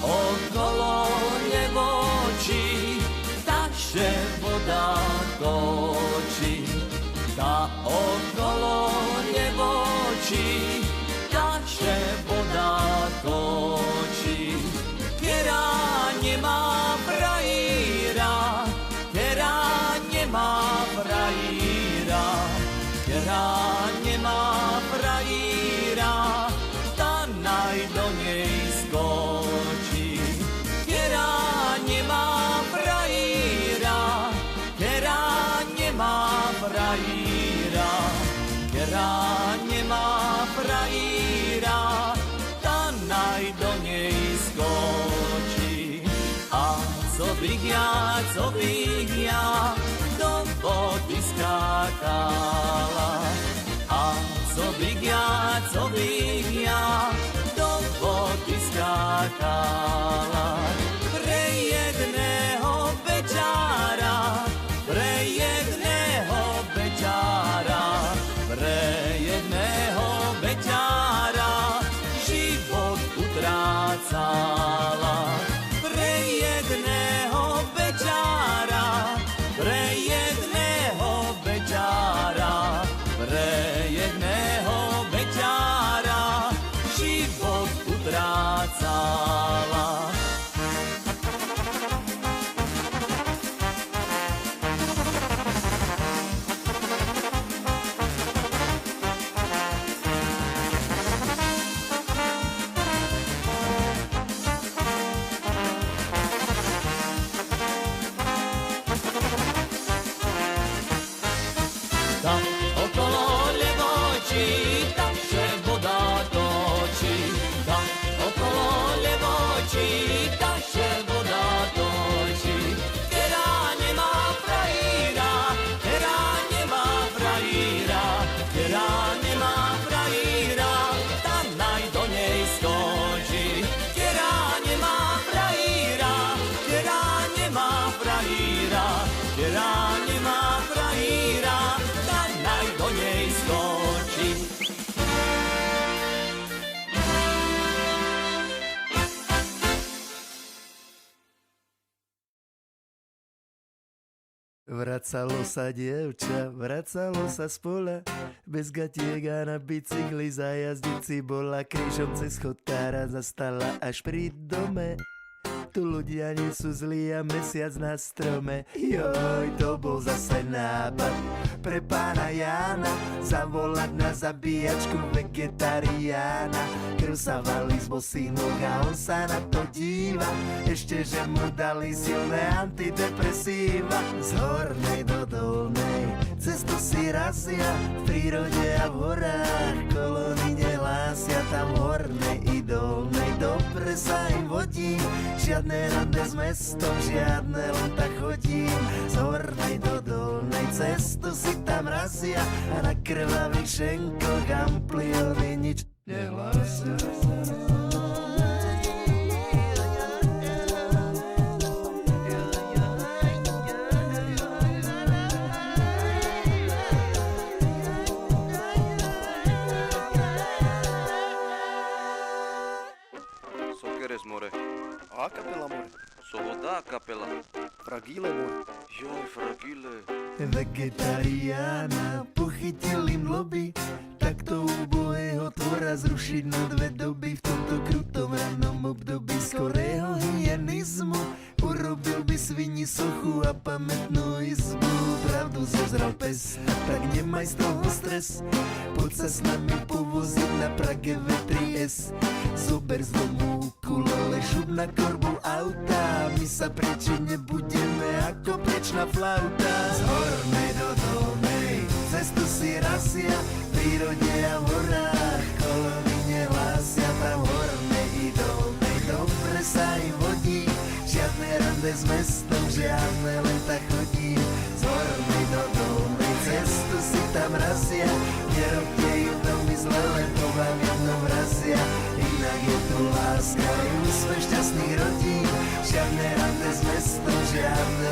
okolo nevočí, takže voda točí. Tá okolo nevočí, takže voda točí. Ktorá nemá frajíra, ktorá nemá frajíra, ktorá nemá frajíra, tá naj do nej skočí. Ktorá nemá frajíra, ktorá nemá frajíra, ktorá nemá frajíra, tá naj do nej skočí. A co bych ja do vody skákala. A co bych ja do vody skákala. Pre jedného večára, pre jedného večára, pre jedného večára život utrácala. Pre jedného večára, pre jedného večára, pre jedného večára život utrácala. Tam okolo nevočí, takže voda točí. Tam okolo nevočí, takže voda točí. Ktorá nemá frajíra, ktorá nemá frajíra, ktorá nemá frajíra, tá naj do nej skočí. Ktorá nemá frajíra, ktorá nemá frajíra, ktorá nemá frajíra, do nej skočí. Vracalo sa dievča, vracalo sa z pola, bez gatiek a na bicykli za jazdici bola, krížom cez chodkára zastala až pri dome. Tu ľudia nie sú zlí a mesiac na strome. Joj, to bol zase nápad pre pána Jána, zavolať na zabíjačku vegetariána. Krv sa valí z bosých nóg a on sa na to díva, ešte že mu dali silné antidepresíva. Z hornej do dolnej cestu si razia, v prírode a v horách kolóny nehlásia. Tam hornej i dolnej dobre sa im vodí, žiadne rande s mestom, žiadne len tak chodím. Z hornej do dolnej cestu si tam razia a na krvavých šenkoch ampliony nič nehlásia. Sokeres more. A kapela more. Sovoda kapela. Fragile more. Joj, fragile. Vegetariána pochytil im lobby, takto ubohého tvora zrušiť na dve doby. V tomto krutom rannom období skorého hyenizmu urobil by svini sochu a pamätnú izbu. Pravdu zozral pes, tak nemaj z toho stres, poď sa s nami povoziť na Prage V3S. Zober z domu ukulele, šup na korbu auta, my sa prečiť nebudeme ako plečná flauta. Z hornej do dolnej cestu si razia, v prírode a v horách kolóny nehlásia. Tam hornej i dolnej dobre sa im vodí, žiadne rande s mestom, žiadne len tak chodí. Z hornej do dolnej cestu si tam razia, nerobte im veľmi zle, len to vám jednom razia. Inak je tu láska i úspech šťastných rodín, žiadne rande s mestom, žiadne